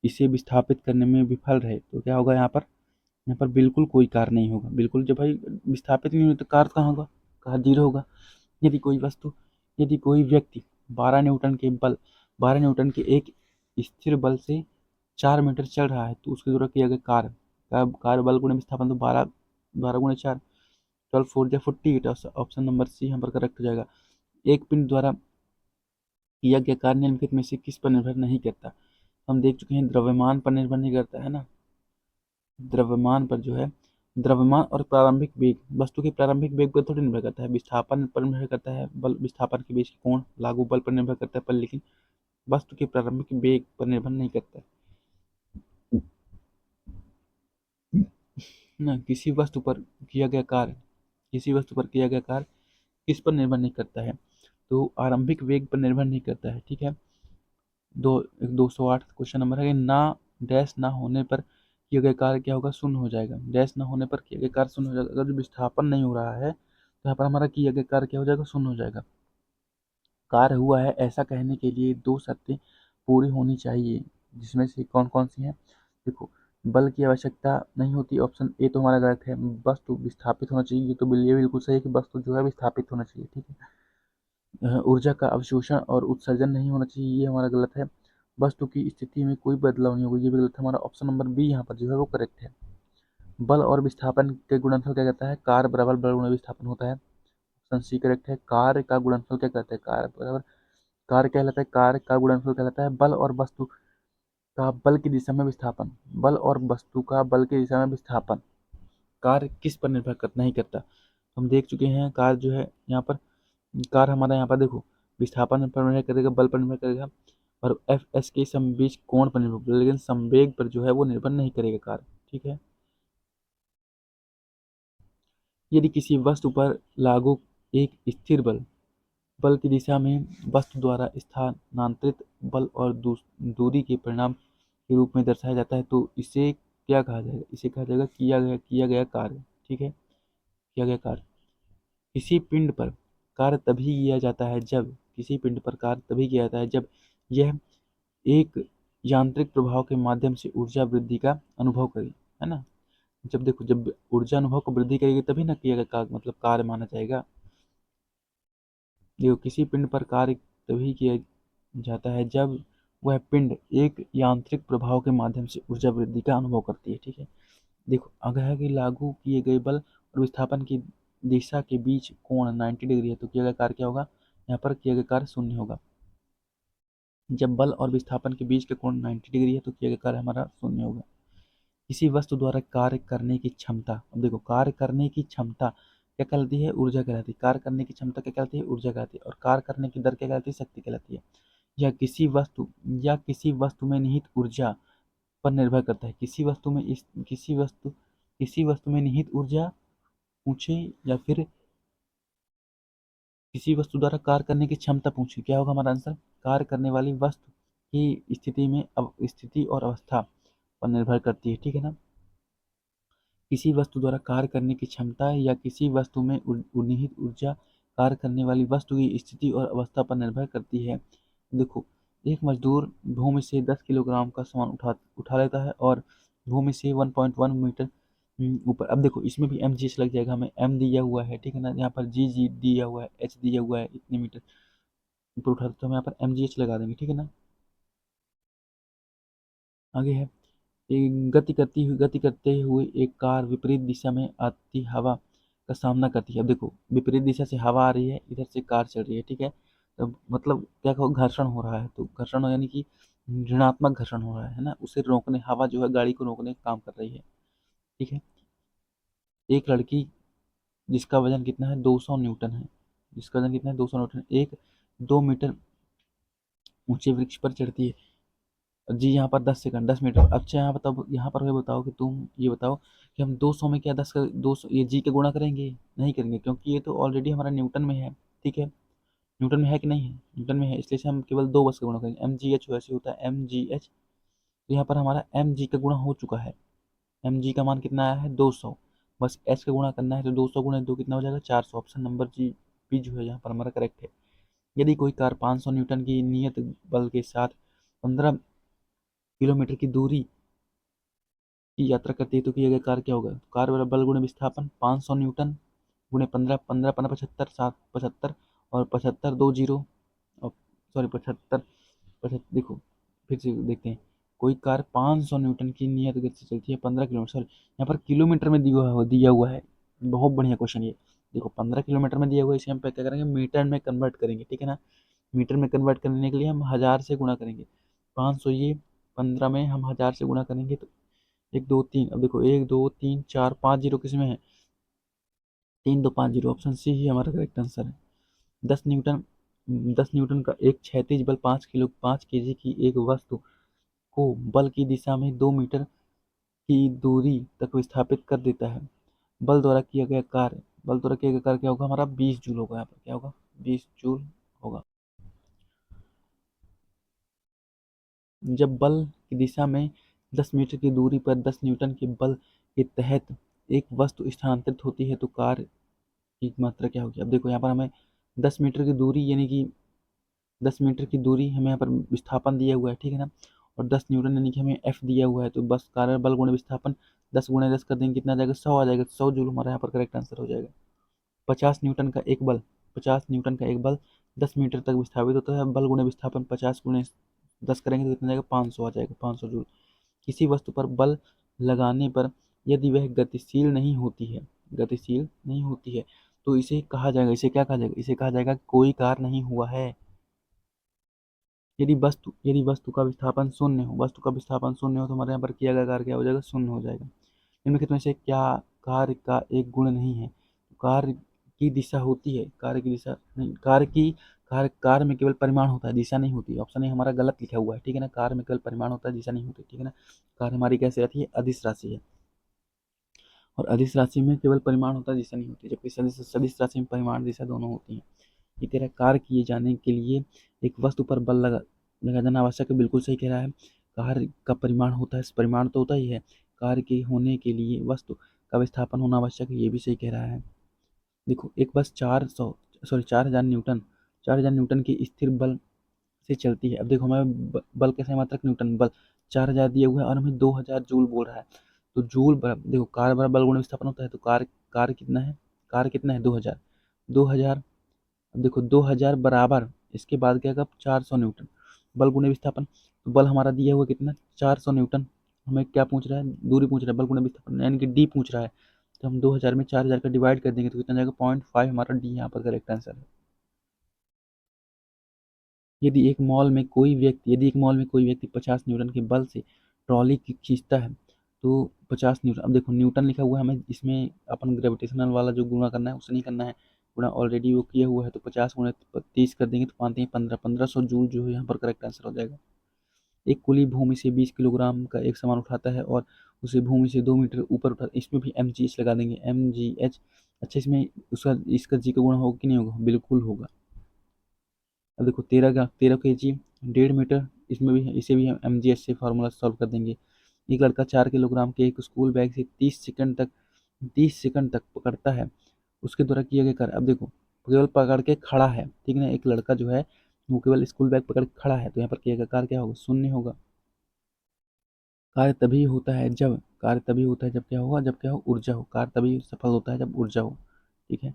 इसे विस्थापित करने में विफल रहे, तो क्या होगा यहाँ पर, यहाँ पर बिल्कुल कोई कार नहीं होगा, बिल्कुल। जब भाई विस्थापित नहीं हुई तो कार कहाँ होगा, कार जीरो होगा। यदि कोई वस्तु, यदि कोई व्यक्ति 12 न्यूटन के एक स्थिर बल से 4 मीटर चल रहा है तो उसके द्वारा किया गया कार्य, कार बल गुणे विस्थापन, तो 12 12 गुणे 4, 12 4 जा 48। ऑप्शन नंबर सी यहाँ पर करेक्ट हो जाएगा। एक पिंड द्वारा किया गया कार्य निम्नलिखित में से किस पर निर्भर नहीं करता। हम देख चुके हैं द्रव्यमान पर निर्भर नहीं करता है ना, द्रव्यमान पर जो है, द्रव्यमान और प्रारंभिक वेग, वस्तु के प्रारंभिक वेग पर थोड़ी निर्भर करता है। विस्थापन पर निर्भर करता है, बल विस्थापन के बीच कोण लागू बल पर निर्भर करता है, पर लेकिन वस्तु के प्रारंभिक वेग पर निर्भर नहीं करता है ना। किसी वस्तु पर किया गया कार्य किस पर निर्भर नहीं करता है, तो आरंभिक वेग पर निर्भर नहीं करता है। ठीक है, 208 क्वेश्चन नंबर है कि ना डैश ना होने पर किया गया कार्य क्या होगा, शून्य हो जाएगा। डैश ना होने पर किया गया कार्य शून्य हो जाएगा। अगर जो विस्थापन नहीं हो रहा है तो यहाँ पर हमारा किया गया कार्य क्या हो जाएगा, शून्य हो जाएगा। कार्य हुआ है ऐसा कहने के लिए दो शर्तें पूरी होनी चाहिए, जिसमें से कौन कौन सी हैं। देखो, बल की आवश्यकता नहीं होती, ऑप्शन ए तो हमारा गलत है। वस्तु विस्थापित होना चाहिए, तो ये बिल्कुल सही है कि वस्तु जो है विस्थापित होना चाहिए। ठीक है, ऊर्जा का अवशोषण और उत्सर्जन नहीं होना चाहिए, ये हमारा गलत है। वस्तु की स्थिति में कोई बदलाव नहीं होगा, ये भी गलत है। हमारा ऑप्शन नंबर बी यहाँ पर जो है वो करेक्ट है। बल और विस्थापन के गुणनफल क्या कहता है, कार्य बराबर बल गुणा विस्थापन होता है। ऑप्शन सी करेक्ट है। कार्य का गुणनफल क्या कहता है, कार्य बराबर, कार्य कहलाता है, कार्य का गुणनफल कहलाता है बल और वस्तु का बल की दिशा में विस्थापन, बल और वस्तु का बल की दिशा में विस्थापन। कार्य किस पर निर्भर कर नहीं करता, हम देख चुके हैं। कार्य जो है यहाँ पर, कार्य हमारा यहाँ पर देखो, विस्थापन पर निर्भर करेगा, बल पर निर्भर करेगा, और एफ एस के समबीज कोण पर निर्भर करेगा, लेकिन संवेग पर जो है वो निर्भर नहीं करेगा कार्य। ठीक है, यदि किसी वस्तु पर लागू एक स्थिर बल, बल की दिशा में वस्तु द्वारा स्थानांतरित बल और दूरी के परिणाम के रूप में दर्शाया जाता है तो इसे क्या कहा जाएगा, इसे कहा जाएगा किया गया कार्य। ठीक है, किया गया कार्य। किसी पिंड पर कार्य तभी किया जाता है जब, किसी पिंड पर कार्य तभी किया जाता है जब यह एक यांत्रिक प्रभाव के माध्यम से ऊर्जा वृद्धि का अनुभव करे, है ना। जब देखो, जब ऊर्जा अनुभव को वृद्धि करेगी तभी ना किया गया कार्य मतलब कार्य माना जाएगा। देखो, किसी पिंड पर कार्य तभी किया जाता है जब वह पिंड एक यांत्रिक प्रभाव के माध्यम से ऊर्जा वृद्धि का अनुभव करती है। ठीक है, देखो, अगर है कि लागू किए गए बल और विस्थापन की दिशा के बीच कोण 90 डिग्री है तो किया गया कार्य क्या होगा, यहाँ पर किया गया कार्य शून्य होगा। जब बल और विस्थापन के बीच के कोण 90 डिग्री है तो किया गया कार्य हमारा शून्य होगा। किसी वस्तु द्वारा कार्य करने की क्षमता, अब देखो, कार्य करने की क्षमता क्या कहलाती है, ऊर्जा कहलाती है। कार्य करने की क्षमता क्या कहलाती है, ऊर्जा कहलाती है। और कार्य करने की दर क्या कहलाती है, शक्ति कहलाती है। या किसी वस्तु में निहित ऊर्जा पर निर्भर करता है। किसी वस्तु में निहित ऊर्जा पूछे, या फिर किसी वस्तु द्वारा कार्य करने की क्षमता पूछे, क्या होगा हमारा आंसर, कार्य करने वाली वस्तु की स्थिति में अब स्थिति और अवस्था पर निर्भर करती है। ठीक है ना, किसी वस्तु द्वारा कार्य करने की क्षमता या किसी वस्तु में निहित ऊर्जा कार्य करने वाली वस्तु की स्थिति और अवस्था पर निर्भर करती है। देखो, एक मजदूर भूमि से 10 किलोग्राम का सामान उठा लेता है और भूमि से 1.1 मीटर ऊपर। अब देखो, इसमें भी एम जी एच लग जाएगा, हमें एम दिया हुआ है, ठीक है ना, यहाँ पर जी जी दिया हुआ है, एच दिया हुआ है, इतने मीटर ऊपर उठा, तो हम यहाँ पर एम जी एच लगा देंगे। ठीक है ना, आगे है, गति करते हुए एक कार विपरीत दिशा में आती हवा का सामना करती है। अब देखो, विपरीत दिशा से हवा आ रही है, इधर से कार चल रही है। ठीक है, तो मतलब क्या कहो, घर्षण हो रहा है, तो घर्षण यानी कि ऋणात्मक घर्षण हो रहा है ना, उसे रोकने, हवा जो है गाड़ी को रोकने का काम कर रही है। ठीक है, एक लड़की जिसका वजन कितना है, 200 न्यूटन है, जिसका वजन कितना है, 200 न्यूटन, एक 2 मीटर ऊंचे वृक्ष पर चढ़ती है। जी, यहाँ पर 10 सेकंड, 10 मीटर। अच्छा, यहाँ बताओ, यहाँ पर ये बताओ कि तुम ये बताओ कि हम 200 में क्या 10 का 200 ये जी के गुणा करेंगे, नहीं करेंगे, क्योंकि ये तो ऑलरेडी हमारा न्यूटन में है। ठीक है, न्यूटन में है कि नहीं है, न्यूटन में है, इसलिए से हम केवल दो बस का गुणा करेंगे। एम जी एच वैसे होता है एम जी एच, तो यहाँ पर हमारा एम जी का गुणा हो चुका है। एम जी का मान कितना आया है, 200। बस एच का गुणा करना है, तो 200 गुणा 2 कितना हो जाएगा, 400। ऑप्शन नंबर जी बी जो है यहाँ पर हमारा करेक्ट है। यदि कोई कार 500 न्यूटन की नियत बल के साथ 15 किलोमीटर की दूरी की यात्रा करती है तो किया गया कार्य क्या होगा? कार्य बराबर बल गुणे विस्थापन 500 न्यूटन गुणे 15, 15 15 75, 7 75 और 75 दो जीरो, और सॉरी 75 75 देखो फिर से देखते हैं। कोई कार 500 न्यूटन की नियत गति से चलती है 15 किलोमीटर, सॉरी यहाँ पर किलोमीटर में दिया हुआ है। बहुत बढ़िया क्वेश्चन ये। देखो 15 किलोमीटर में दिया हुआ है, इसे हम क्या करेंगे, मीटर में कन्वर्ट करेंगे, ठीक है ना। मीटर में कन्वर्ट करने के लिए हम 1000 से गुणा करेंगे। 500 ये 15 में हम 1000 से गुणा करेंगे तो एक दो तीन, अब देखो एक दो तीन चार पाँच जीरो किस में है, 3 2 5 0, ऑप्शन सी ही हमारा करेक्ट आंसर है। 10 न्यूटन 10 न्यूटन का एक क्षैतिज बल 5 केजी की एक वस्तु को बल की दिशा में 2 मीटर की दूरी तक विस्थापित कर देता है। बल द्वारा किया गया कार्य क्या होगा हमारा, 20 जूल होगा। यहाँ पर क्या होगा, 20 जूल होगा। जब बल की दिशा में 10 मीटर की दूरी पर 10 न्यूटन के बल के तहत एक वस्तु स्थानांतरित होती है तो कार्य की मात्रा क्या होगी? अब देखो यहाँ पर हमें 10 मीटर की दूरी यानी कि 10 मीटर की दूरी हमें यहाँ पर विस्थापन दिया हुआ है, ठीक है ना। और 10 न्यूटन यानी कि हमें एफ दिया हुआ है, तो बस कार्य बल गुणे विस्थापन 10 गुणे 10 कर देंगे, कितना आ जाएगा, 100 आ जाएगा। 100 जूल हमारा यहाँ पर करेक्ट आंसर हो जाएगा। 50 न्यूटन का एक बल 10 मीटर तक विस्थापित होता है, बल गुणे विस्थापन 50 गुणे 10 करेंगे तो कितना जाएगा, 500 आ जाएगा, 500 जूल। किसी वस्तु पर बल लगाने पर यदि वह गतिशील नहीं होती है तो इसे क्या कहा जाएगा, इसे कहा जाएगा कोई कार्य नहीं हुआ है। यदि वस्तु का विस्थापन शून्य हो तो हमारे यहाँ पर किया गया कार्य क्या हो जाएगा, शून्य हो जाएगा। निम्नलिखित में से क्या कार्य का एक गुण नहीं है? कार्य की दिशा होती है, कार्य की दिशा नहीं, कार्य में केवल परिमाण होता है, दिशा नहीं होती। ऑप्शन ए हमारा गलत लिखा हुआ है, ठीक है ना। कार्य में केवल परिमाण होता है, दिशा नहीं होती, ठीक है ना। कार्य हमारी कैसे रहती है, अदिश राशि है, और अदिश राशि में केवल परिमाण होता है, दिशा नहीं होती, जबकि सदिश राशि में परिमाण दिशा दोनों होती हैं। इसी तरह कार्य किए जाने के लिए एक वस्तु पर बल लगा जाना आवश्यक है, बिल्कुल सही कह रहा है। कार्य का परिमाण होता है, परिमाण तो होता ही है। कार्य के होने के लिए वस्तु का विस्थापन होना आवश्यक है, ये भी सही कह रहा है। देखो एक बस 4000 न्यूटन के स्थिर बल से चलती है। अब देखो हमें बल कैसे मात्रक न्यूटन, बल 4000 दिया हुआ है और हमें 2000 जूल बोल रहा है। तो जूल बराबर, देखो कार्य बराबर बल गुणा विस्थापन होता है, तो कार्य कितना है, 2000। 2000, अब देखो 2000 बराबर, इसके बाद क्या होगा, 400 न्यूटन। बल गुणे विस्थापन, तो बल हमारा दिया हुआ कितना, 400 न्यूटन। हमें क्या पूछ रहा है, दूरी पूछ रहा है, बल गुणे विस्थापन यानी कि डी पूछ रहा है। तो हम 2000 में 4000 का डिवाइड कर देंगे तो कितना जाएगा, 0.5, हमारा डी यहाँ पर करेक्ट आंसर है। यदि एक मॉल में कोई व्यक्ति 50 न्यूटन के बल से ट्रॉली खींचता है तो 50 न्यूटन, अब देखो न्यूटन लिखा हुआ है, हमें इसमें अपन ग्रेविटेशनल वाला जो गुणा करना है उसे नहीं करना है, गुणा ऑलरेडी वो किया हुआ है। तो 50 गुणे 30 कर देंगे तो पाते हैं 1500 जूल जो है यहाँ पर करेक्ट आंसर हो जाएगा। एक कुली भूमि से 20 किलोग्राम का एक सामान उठाता है और उसे भूमि से 2 मीटर ऊपर उठा, इसमें भी MGH लगा देंगे, MGH। अच्छा इसमें उसका इसका जी का गुणा होगा कि नहीं होगा, बिल्कुल होगा। अब देखो 13 केजी 1.5 मीटर, इसमें भी इसे भी हम MGH से फार्मूला सॉल्व कर देंगे। एक लड़का 4 किलोग्राम के एक स्कूल बैग से 30 सेकंड तक पकड़ता है, उसके द्वारा किया गया कार्य। अब देखो केवल पकड़ के खड़ा है, ठीक है ना, एक लड़का जो है वो केवल स्कूल बैग पकड़ के खड़ा है, तो यहाँ पर किया गया कार्य क्या होगा, शून्य होगा। कार्य तभी होता है जब क्या होगा, जब क्या हो, ऊर्जा हो। कार्य तभी सफल होता है जब ऊर्जा हो, ठीक है।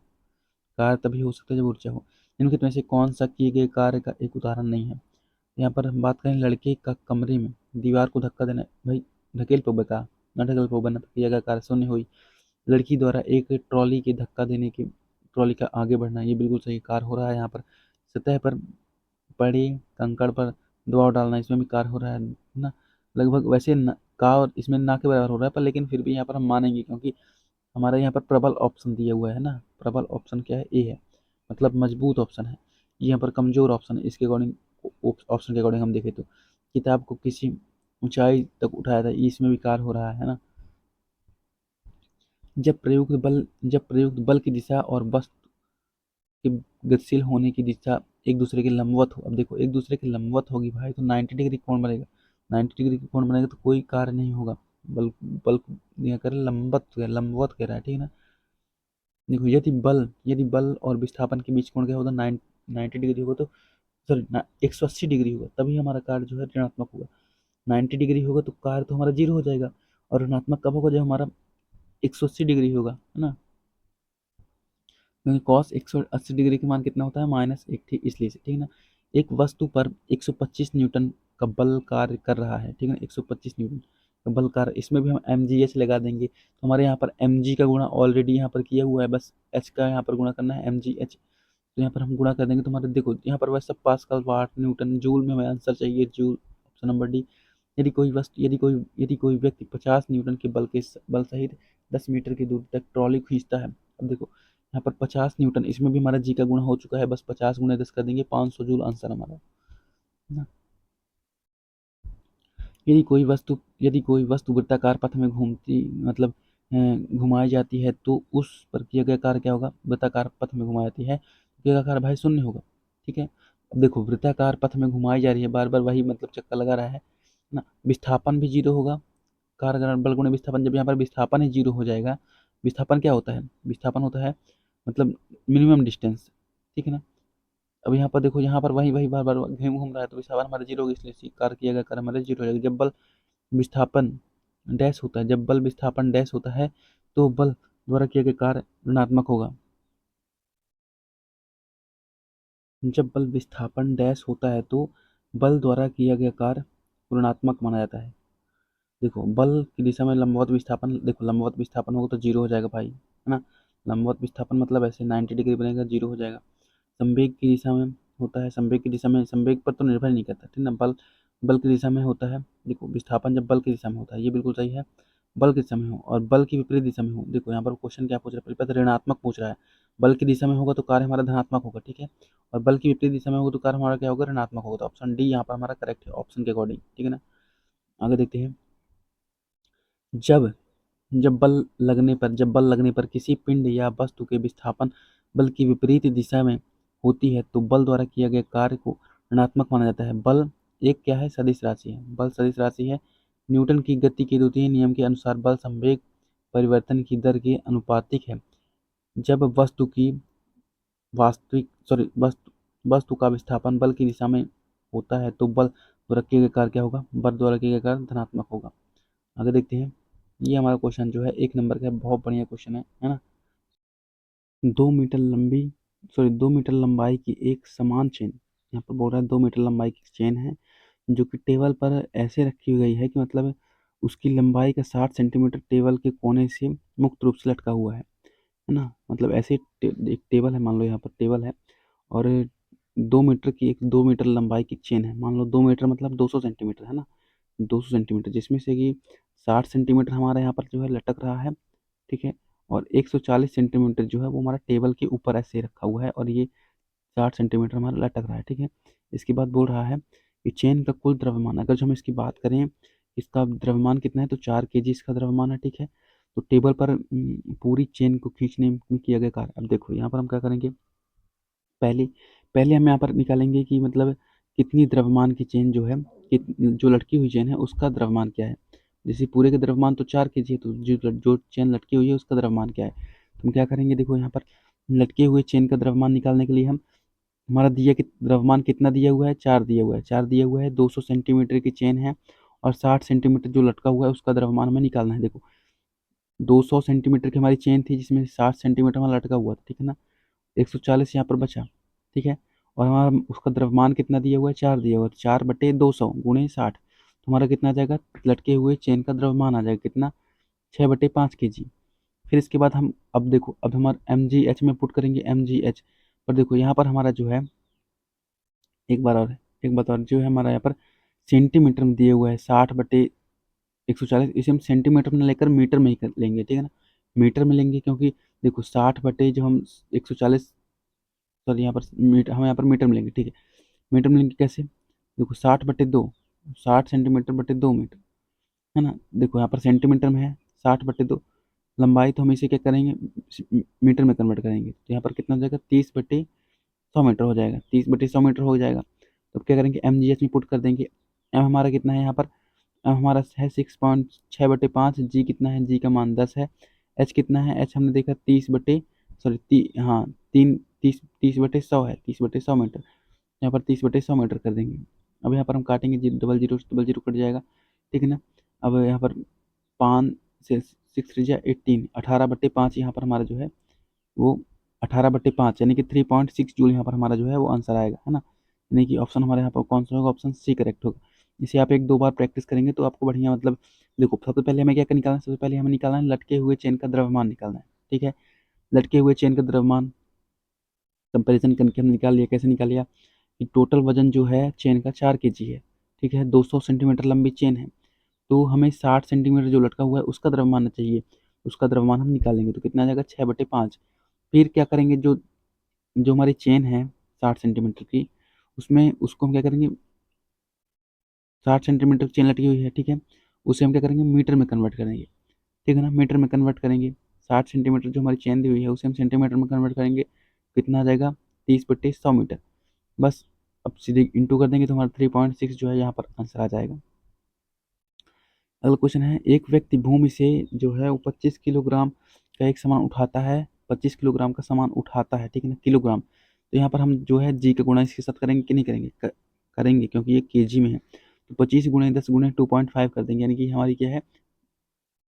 कार्य तभी हो सकता है जब ऊर्जा हो। इनके में से कौन सा किए गए कार्य का एक उदाहरण नहीं है? यहाँ पर हम बात करें, लड़के का कमरे में दीवार को धक्का देना, भाई ढकेल पे बता, न ढकेल पे बना, किया गया कार्य शून्य हुई। लड़की द्वारा एक ट्रॉली के धक्का देने के ट्रॉली का आगे बढ़ना, ये बिल्कुल सही कार्य हो रहा है। यहाँ पर सतह पर पड़े कंकड़ पर दबाव डालना, इसमें भी कार्य हो रहा है ना। लगभग वैसे का और इसमें ना के बराबर हो रहा है, पर लेकिन फिर भी यहाँ पर हम मानेंगे क्योंकि हमारे यहाँ पर प्रबल ऑप्शन दिया हुआ है ना। प्रबल ऑप्शन क्या है, ए है, मतलब मजबूत ऑप्शन है। ये यहाँ पर कमजोर ऑप्शन है, इसके अकॉर्डिंग ऑप्शन के अकॉर्डिंग हम देखें तो किताब को किसी ऊंचाई तक उठाया था, इसमें भी कार्य हो रहा है ना। जब प्रयुक्त बल की दिशा और वस्तु के गतिशील होने की दिशा एक दूसरे के लंबवत हो, अब देखो एक दूसरे के लंबवत होगी भाई तो 90 डिग्री कौन बनेगा, 90 डिग्री कौन बनेगा तो कोई कार्य नहीं होगा। बल बल यह कर लंबवत कह रहा है, ठीक है ना। देखो यदि बल और विस्थापन के बीच कोण क्या होगा, 90 डिग्री होगा तो, सॉरी 180 डिग्री होगा, तभी हमारा कार्य जो है ऋणात्मक होगा। 90 डिग्री होगा तो कार्य तो हमारा जीरो हो जाएगा। और ऋणात्मक कब होगा? जब हमारा 180 डिग्री होगा, है ना, क्योंकि कॉस 180 डिग्री का मान कितना होता है? -1, ठीक, इसलिए से, ठीक है ना। एक वस्तु पर 125 न्यूटन का बल कार्य कर रहा है, ठीक है ना, 125 न्यूटन का बल कार्य, इसमें भी हम mgh लगा देंगे, तो हमारे यहाँ पर mg का गुणा ऑलरेडी यहाँ पर किया हुआ है, बस h का यहाँ पर गुणा करना है, mgh, तो यहाँ पर हम गुणा कर देंगे, तो हमारे देखो यहाँ पर वैसे सब पास्कल, वाट, न्यूटन, जूल में हमें आंसर चाहिए, जूल, ऑप्शन नंबर डी। यदि कोई व्यक्ति 50 न्यूटन के बल सहित 10 मीटर की दूरी तक ट्रॉली खींचता है, अब देखो यहाँ पर 50 न्यूटन, इसमें भी हमारा जी का गुणा हो चुका है, बस 50 × 10 कर देंगे, 500 जूल आंसर हमारा, है ना। यदि कोई वस्तु वृत्ताकार पथ में घूमती, मतलब घुमाई जाती है, तो उस पर किया गया कार्य क्या होगा? वृत्ताकार पथ में घुमाई जाती है, तो किया गया कार्य भाई शून्य होगा, ठीक है। अब देखो वृत्ताकार पथ में घुमाई जा रही है, बार बार वही मतलब चक्कर लगा रहा है ना। विस्थापन भी जीरो होगा, कार्य बल गुणे विस्थापन, जब यहाँ पर विस्थापन ही जीरो हो जाएगा, विस्थापन क्या होता है? विस्थापन होता है मतलब मिनिमम डिस्टेंस, ठीक है ना। अब यहाँ पर देखो, यहाँ पर वही वही बार बार घूम घूम रहा है, तो विस्थापन हमारा जीरो होगा, इसलिए कार्य किया गया कार्य हमारा जीरो हो जाएगा। जब बल विस्थापन डैश होता है, जब बल विस्थापन डैश होता है, तो बल द्वारा किया गया कार्य ऋणात्मक होगा। जब बल विस्थापन डैश होता है, तो बल द्वारा किया गया कार्य ऋणात्मक माना जाता है। देखो बल की दिशा में लंबवत विस्थापन, देखो लंबवत विस्थापन होगा तो जीरो हो जाएगा भाई, है ना। लंबवत विस्थापन मतलब ऐसे 90 डिग्री बनेगा, जीरो हो जाएगा। संवेग की दिशा में होता है, संवेग की दिशा में, संवेग पर तो निर्भर नहीं करता, ठीक ना। बल बल की दिशा में होता है, देखो विस्थापन जब बल की दिशा में होता है, ये बिल्कुल सही है, बल की दिशा में हो, और बल की विपरीत दिशा में हो, देखो यहाँ पर क्वेश्चन क्या पूछ रहा है? पहले ऋणात्मक पूछ रहा है, बल की दिशा में होगा तो कार्य हमारा धनात्मक होगा, ठीक है, और बल की विपरीत दिशा में होगा तो कार्य हमारा क्या होगा? ऋणात्मक होगा, तो ऑप्शन डी यहाँ पर हमारा करेक्ट है, ऑप्शन के अकॉर्डिंग, ठीक है ना। आगे देखते हैं। जब जब बल लगने पर किसी पिंड या वस्तु के विस्थापन बल की विपरीत दिशा में होती है, तो बल द्वारा किया गया कार्य को ऋणात्मक माना जाता है। बल एक क्या है? सदिश राशि है, बल सदिश राशि है। न्यूटन की गति के द्वितीय नियम के अनुसार बल संवेग परिवर्तन की दर के अनुपातिक है। जब वस्तु का विस्थापन बल की दिशा में होता है, तो बल द्वारा किया गया कार्य क्या होगा? बल द्वारा किया गया कार्य धनात्मक होगा। आगे देखते हैं। ये हमारा क्वेश्चन जो है 1 नंबर का है, बहुत बढ़िया क्वेश्चन है ना। 2 मीटर लंबाई की एक समान चेन, यहाँ पर बोल रहा है 2 मीटर लंबाई की चेन है, जो कि टेबल पर ऐसे रखी गई है कि मतलब उसकी लंबाई का 60 सेंटीमीटर टेबल के कोने से मुक्त रूप से लटका हुआ है ना। मतलब ऐसे एक टेबल है, मान लो यहाँ पर टेबल है, और 2 मीटर की एक 2 मीटर लंबाई की चेन है, मान लो 2 मीटर मतलब 200 सेंटीमीटर, है ना, 200 सेंटीमीटर, जिसमें से कि 60 सेंटीमीटर हमारा यहाँ पर जो है लटक रहा है, ठीक है, और 140 सेंटीमीटर जो है वो हमारा टेबल के ऊपर ऐसे रखा हुआ है, और ये 60 सेंटीमीटर हमारा लटक रहा है, ठीक है। इसके बाद बोल रहा है कि चेन का कुल द्रव्यमान, अगर जो हम इसकी बात करें, इसका द्रव्यमान कितना है, तो 4 kg इसका द्रव्यमान है, ठीक है। तो टेबल पर पूरी चेन को खींचने में किया गया कार्य, अब देखो यहाँ पर हम क्या करेंगे, पहले पहले हम यहाँ पर निकालेंगे कि मतलब कितनी द्रव्यमान की चेन जो है, जो लटकी हुई चेन है उसका द्रव्यमान क्या है। जैसे पूरे का द्रव्यमान तो 4 kg है, तो जो चेन लटकी हुई है उसका द्रव्यमान क्या है, तो हम क्या करेंगे, देखो यहाँ पर लटके हुए चेन का द्रव्यमान निकालने के लिए हम, हमारा दिया कि द्रव्यमान कितना दिया हुआ है, 4 दिया हुआ है, 4 दिया हुआ है, 200 सेंटीमीटर की चेन है, और 60 सेंटीमीटर जो लटका हुआ है उसका द्रव्यमान हमें निकालना है। देखो 200 सेंटीमीटर की हमारी चेन थी, जिसमें 60 सेंटीमीटर हमारा लटका हुआ था, ठीक है ना, 140 यहाँ पर बचा, ठीक है, और हमारा उसका द्रव्यमान कितना दिया हुआ है, 4 दिया हुआ है, 4/200 गुणे 60, तो हमारा कितना आ जाएगा, लटके हुए चेन का द्रव्यमान आ जाएगा कितना, 6/5 kg। फिर इसके बाद हम, अब देखो अब हमारा mgh में पुट करेंगे, mgh पर देखो यहाँ पर हमारा जो है, एक बार और जो है हमारा यहाँ पर सेंटीमीटर में दिए हुआ है 60/140, इसे हम सेंटीमीटर में लेकर मीटर में ही लेंगे, ठीक है ना, मीटर में लेंगे, क्योंकि देखो 60 बटे जो हम 140, सॉरी यहाँ पर मीटर, हम यहाँ पर मीटर में लेंगे, ठीक है, मीटर में लेंगे कैसे, देखो 60/2, 60 सेंटीमीटर/2 मीटर, है ना। देखो यहाँ पर सेंटीमीटर में है, 60/2 लंबाई, तो हम इसे क्या करेंगे, मीटर में कन्वर्ट करेंगे, तो यहाँ पर कितना हो जाएगा, 30/100 मीटर हो जाएगा, 30/100 मीटर हो जाएगा। तो अब क्या करेंगे, mgh में पुट कर देंगे। एम हमारा कितना है यहाँ पर, एम हमारा है 6.6/5, जी कितना है, जी का मान 10 है, एच कितना है, एच हमने देखा 30/100, 30/100 है, 30/100 मीटर, यहाँ पर 30/100 मीटर कर देंगे। अब यहाँ पर हम काटेंगे, G double zero double zero cut जाएगा, ठीक है ना। अब यहाँ पर 5 से 6 3 18, 18/5 यहाँ पर हमारा जो है वो 18/5 यानी कि 3.6 जूल यहाँ पर हमारा जो है वो आंसर आएगा, है ना। यानी कि ऑप्शन हमारे यहाँ पर कौन सा होगा, ऑप्शन सी करेक्ट होगा। इसे आप एक दो बार प्रैक्टिस करेंगे तो आपको बढ़िया मतलब देखो, सबसे पहले हमें क्या निकालना है, सबसे पहले हमें निकालना है लटके हुए चेन का द्रव्यमान निकालना है, ठीक है। लटके हुए चेन का द्रव्यमान कंपैरिजन करके हम निकाल लिया। कैसे निकाल लिया कि टोटल वजन जो है चेन का 4 kg है, ठीक है। 200 सेंटीमीटर लंबी चेन है, तो हमें 60 सेंटीमीटर जो लटका हुआ है उसका द्रव्यमान चाहिए। उसका द्रव्यमान हम निकालेंगे तो कितना आ जाएगा, 6/5। फिर क्या करेंगे, जो जो हमारी चेन है 60 सेंटीमीटर की, उसमें उसको हम क्या करेंगे, 60 सेंटीमीटर चेन लटकी हुई है, ठीक है। उसे हम क्या करेंगे, मीटर में कन्वर्ट करेंगे, ठीक है ना। मीटर में कन्वर्ट करेंगे, 60 सेंटीमीटर जो हमारी चेन दी हुई है उसे हम सेंटीमीटर में कन्वर्ट करेंगे, कितना आ जाएगा, 30/100 मीटर। बस अब सीधे इंटू कर देंगे तो हमारा 3.6 जो है यहाँ पर आंसर आ जाएगा। अगला क्वेश्चन है, एक व्यक्ति भूमि से जो है वो 25 किलोग्राम का एक सामान उठाता है, 25 किलोग्राम का सामान उठाता है, ठीक है ना, किलोग्राम। तो यहाँ पर हम जो है जी का गुणा इसके साथ करेंगे कि नहीं करेंगे, करेंगे, क्योंकि ये केजी में है। तो 25 × 10 × 2.5 कर देंगे, यानी कि हमारी क्या है,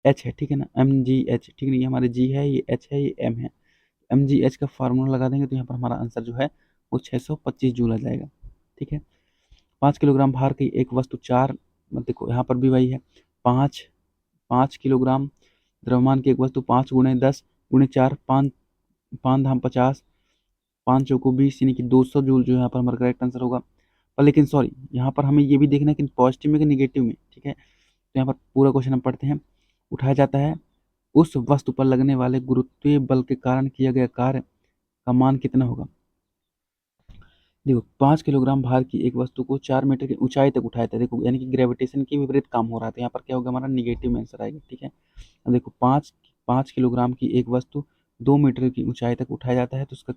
एच है, ठीक है ना, MGH, ठीक है। ये हमारे जी है, ये एच है, ये एम है। MGH का फार्मूला लगा देंगे तो यहाँ पर हमारा आंसर जो है वो 625 जूल आ जाएगा, ठीक है। 5 किलोग्राम भार की एक वस्तु चार, देखो यहाँ पर भी वही है, 5 किलोग्राम द्रव्यमान की एक वस्तु 5 × 10 × 4, 5 5 धाम 50, 5 चौको 20, यानी कि 200 जूल जो यहाँ पर हमारा करेक्ट आंसर होगा। पर लेकिन सॉरी, यहाँ पर हमें ये भी देखना है कि पॉजिटिव में कि निगेटिव में, ठीक है। तो यहाँ पर पूरा क्वेश्चन हम पढ़ते हैं। उठाया जाता है, उस वस्तु पर लगने वाले गुरुत्वीय बल के कारण किया गया कार्य का मान कितना होगा। देखो, 5 किलोग्राम भार की एक वस्तु को 4 मीटर की ऊंचाई तक उठाया था, देखो यानी कि ग्रेविटेशन के विपरीत काम हो रहा था। यहाँ पर क्या होगा, हमारा निगेटिव में आंसर आएगा, ठीक है। अब देखो, 5 किलोग्राम की एक वस्तु 2 मीटर की ऊंचाई तक उठाया जाता है, तो उसका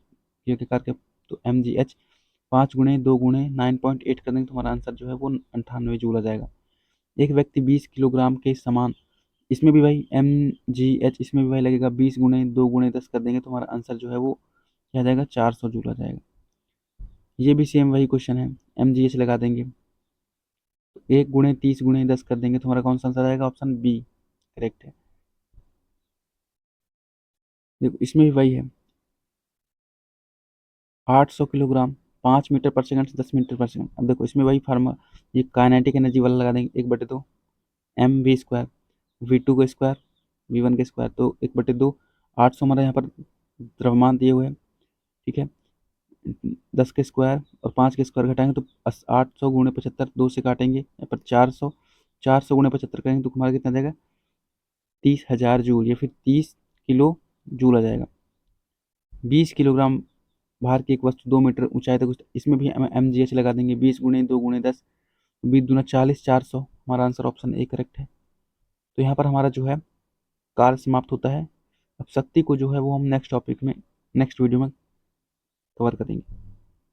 ये क्या करके, तो MGH 5 × 2 × 9.8 कर देंगे तो हमारा आंसर जो है वो 98 जूल आ जाएगा। एक व्यक्ति 20 किलोग्राम के समान, इसमें भी भाई MGH, इसमें भी भाई लगेगा, 20 × 2 × 10 कर देंगे तो हमारा आंसर जो है वो क्या आ जाएगा, 400 जूल आ जाएगा। ये भी सेम वही क्वेश्चन है, MGH लगा देंगे, 1 × 30 × 10 कर देंगे तो हमारा कौन सा आंसर आएगा, ऑप्शन बी करेक्ट है। देखो इसमें भी वही है, 800 किलोग्राम 5 मीटर पर सेकंड से 10 मीटर पर सेकंड। अब देखो इसमें वही फार्मूला, ये काइनेटिक एनर्जी वाला लगा देंगे, 1/2 MV², V2 का स्क्वायर, V1 का स्क्वायर, तो 1/2। 800 हमारा यहाँ पर द्रव्यमान दिए हुए हैं, ठीक है। 10 के स्क्वायर और 5 के स्क्वायर घटाएंगे तो 800 × 75, 2 से काटेंगे यहाँ पर 400, 400 × 75 करेंगे तो हमारा कितना जाएगा, 30,000 जूल या फिर 30 किलो जूल आ जाएगा। 20 किलोग्राम भार की एक वस्तु 2 मीटर ऊंचाई तक, इसमें भी हम MGH लगा देंगे, 20 × 2 × 10, 20 × 2 = 40, 400, हमारा आंसर ऑप्शन ए करेक्ट है। तो यहाँ पर हमारा जो है कार्य समाप्त होता है। अब शक्ति को जो है वो हम नेक्स्ट टॉपिक में, नेक्स्ट वीडियो में कवर करेंगे।